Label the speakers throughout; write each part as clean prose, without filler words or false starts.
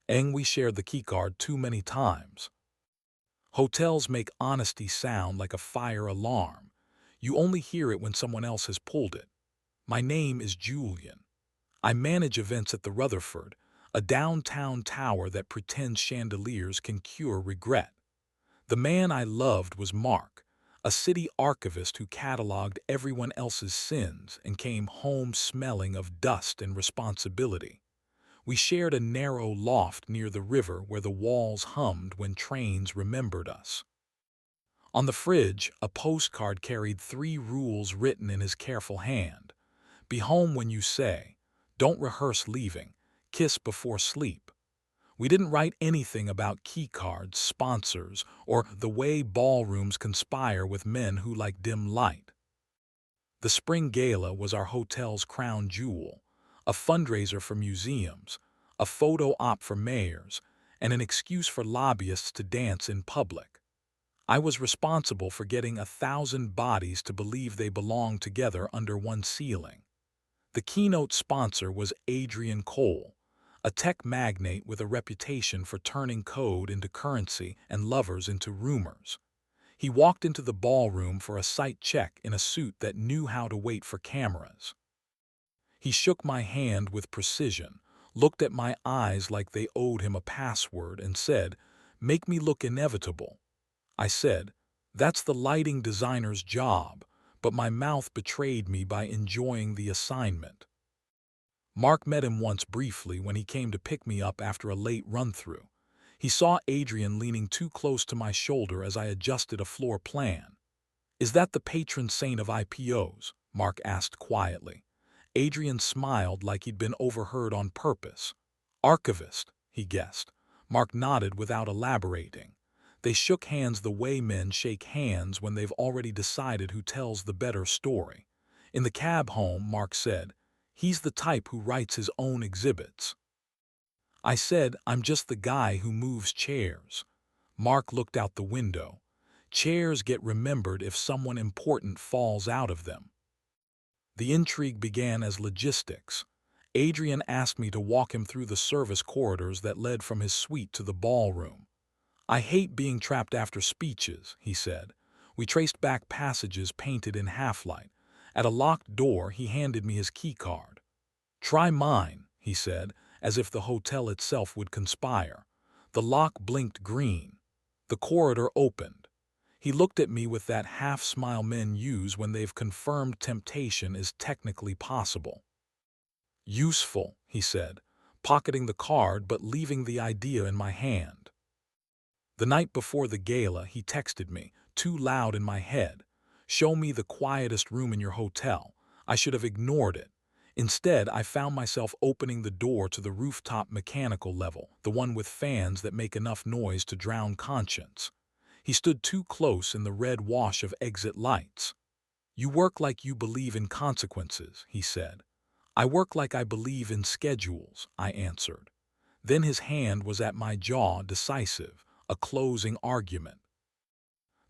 Speaker 1: And we shared the keycard too many times. Hotels make honesty sound like a fire alarm. You only hear it when someone else has pulled it. My name is Julian. I manage events at the Rutherford, a downtown tower that pretends chandeliers can cure regret. The man I loved was Mark, a city archivist who cataloged everyone else's sins and came home smelling of dust and responsibility. We shared a narrow loft near the river where the walls hummed when trains remembered us. On the fridge, a postcard carried 3 rules written in his careful hand. Be home when you say. Don't rehearse leaving. Kiss before sleep. We didn't write anything about keycards, sponsors, or the way ballrooms conspire with men who like dim light. The Spring Gala was our hotel's crown jewel, a fundraiser for museums, a photo op for mayors, and an excuse for lobbyists to dance in public. I was responsible for getting 1,000 bodies to believe they belonged together under one ceiling. The keynote sponsor was Adrian Cole, a tech magnate with a reputation for turning code into currency and lovers into rumors. He walked into the ballroom for a sight check in a suit that knew how to wait for cameras. He shook my hand with precision, looked at my eyes like they owed him a password, and said, "Make me look inevitable." I said, "That's the lighting designer's job," but my mouth betrayed me by enjoying the assignment. Mark met him once briefly when he came to pick me up after a late run-through. He saw Adrian leaning too close to my shoulder as I adjusted a floor plan. "Is that the patron saint of IPOs?" Mark asked quietly. Adrian smiled like he'd been overheard on purpose. "Archivist," he guessed. Mark nodded without elaborating. They shook hands the way men shake hands when they've already decided who tells the better story. In the cab home, Mark said, "He's the type who writes his own exhibits." I said, "I'm just the guy who moves chairs." Mark looked out the window. Chairs get remembered if someone important falls out of them. The intrigue began as logistics. Adrian asked me to walk him through the service corridors that led from his suite to the ballroom. "I hate being trapped after speeches," he said. We traced back passages painted in half-light. At a locked door, he handed me his keycard. "Try mine," he said, as if the hotel itself would conspire. The lock blinked green. The corridor opened. He looked at me with that half-smile men use when they've confirmed temptation is technically possible. "Useful," he said, pocketing the card but leaving the idea in my hand. The night before the gala, he texted me, too loud in my head. "Show me the quietest room in your hotel." I should have ignored it. Instead, I found myself opening the door to the rooftop mechanical level, the one with fans that make enough noise to drown conscience. He stood too close in the red wash of exit lights. "You work like you believe in consequences," he said. "I work like I believe in schedules," I answered. Then his hand was at my jaw, decisive, a closing argument.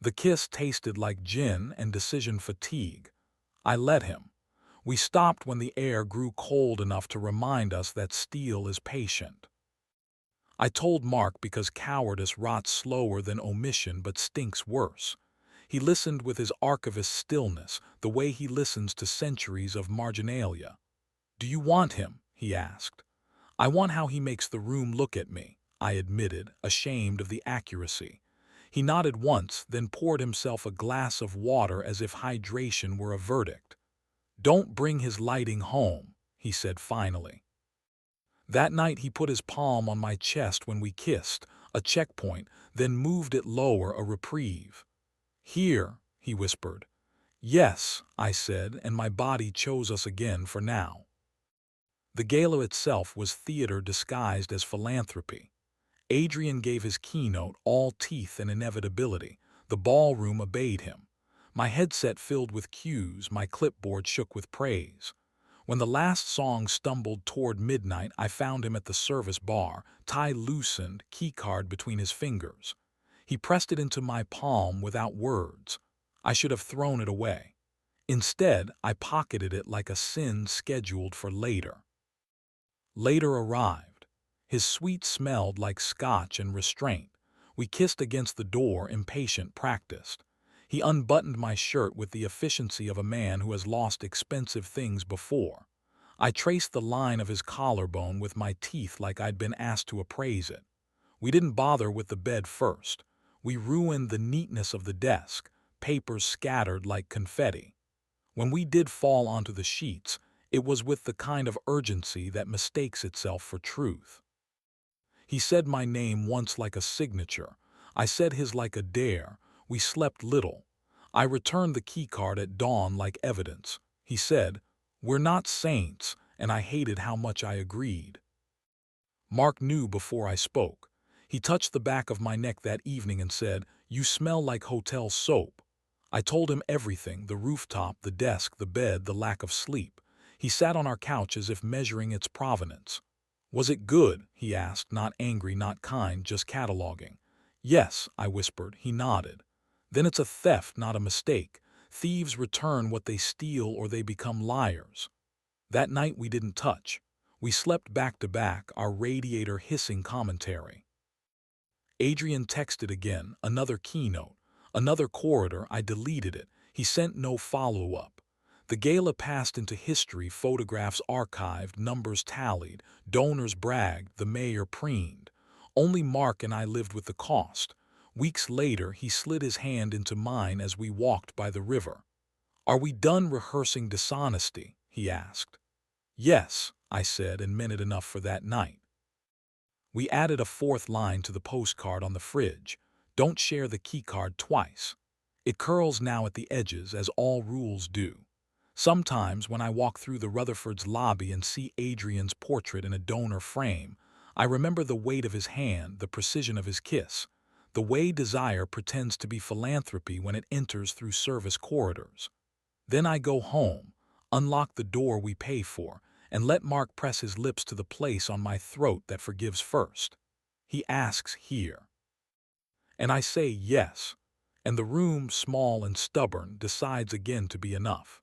Speaker 1: The kiss tasted like gin and decision fatigue. I let him. We stopped when the air grew cold enough to remind us that steel is patient. I told Mark because cowardice rots slower than omission but stinks worse. He listened with his archivist stillness, the way he listens to centuries of marginalia. "Do you want him?" he asked. "I want how he makes the room look at me," I admitted, ashamed of the accuracy. He nodded once, then poured himself a glass of water as if hydration were a verdict. "Don't bring his lighting home," he said finally. That night he put his palm on my chest when we kissed, a checkpoint, then moved it lower, a reprieve. "Here," he whispered. "Yes," I said, and my body chose us again for now. The gala itself was theater disguised as philanthropy. Adrian gave his keynote, all teeth and inevitability. The ballroom obeyed him. My headset filled with cues, my clipboard shook with praise. When the last song stumbled toward midnight, I found him at the service bar, tie loosened, keycard between his fingers. He pressed it into my palm without words. I should have thrown it away. Instead, I pocketed it like a sin scheduled for later. Later arrived. His sweet smelled like scotch and restraint. We kissed against the door, impatient, practiced. He unbuttoned my shirt with the efficiency of a man who has lost expensive things before. I traced the line of his collarbone with my teeth like I'd been asked to appraise it. We didn't bother with the bed first. We ruined the neatness of the desk, papers scattered like confetti. When we did fall onto the sheets, it was with the kind of urgency that mistakes itself for truth. He said my name once like a signature. I said his like a dare. We slept little. I returned the keycard at dawn like evidence. He said, "We're not saints," and I hated how much I agreed. Mark knew before I spoke. He touched the back of my neck that evening and said, "You smell like hotel soap." I told him everything, the rooftop, the desk, the bed, the lack of sleep. He sat on our couch as if measuring its provenance. "Was it good?" he asked, not angry, not kind, just cataloging. "Yes," I whispered. He nodded. "Then it's a theft, not a mistake. Thieves return what they steal or they become liars." That night we didn't touch. We slept back to back, our radiator hissing commentary. Adrian texted again, another keynote, another corridor. I deleted it. He sent no follow-up. The gala passed into history, photographs archived, numbers tallied, donors bragged, the mayor preened. Only Mark and I lived with the cost. Weeks later, he slid his hand into mine as we walked by the river. "Are we done rehearsing dishonesty?" he asked. "Yes," I said, and meant it enough for that night. We added a fourth line to the postcard on the fridge: "Don't share the keycard twice." It curls now at the edges, as all rules do. Sometimes when I walk through the Rutherford's lobby and see Adrian's portrait in a donor frame, I remember the weight of his hand, the precision of his kiss, the way desire pretends to be philanthropy when it enters through service corridors. Then I go home, unlock the door we pay for, and let Mark press his lips to the place on my throat that forgives first. He asks, "Here?" And I say yes, and the room, small and stubborn, decides again to be enough.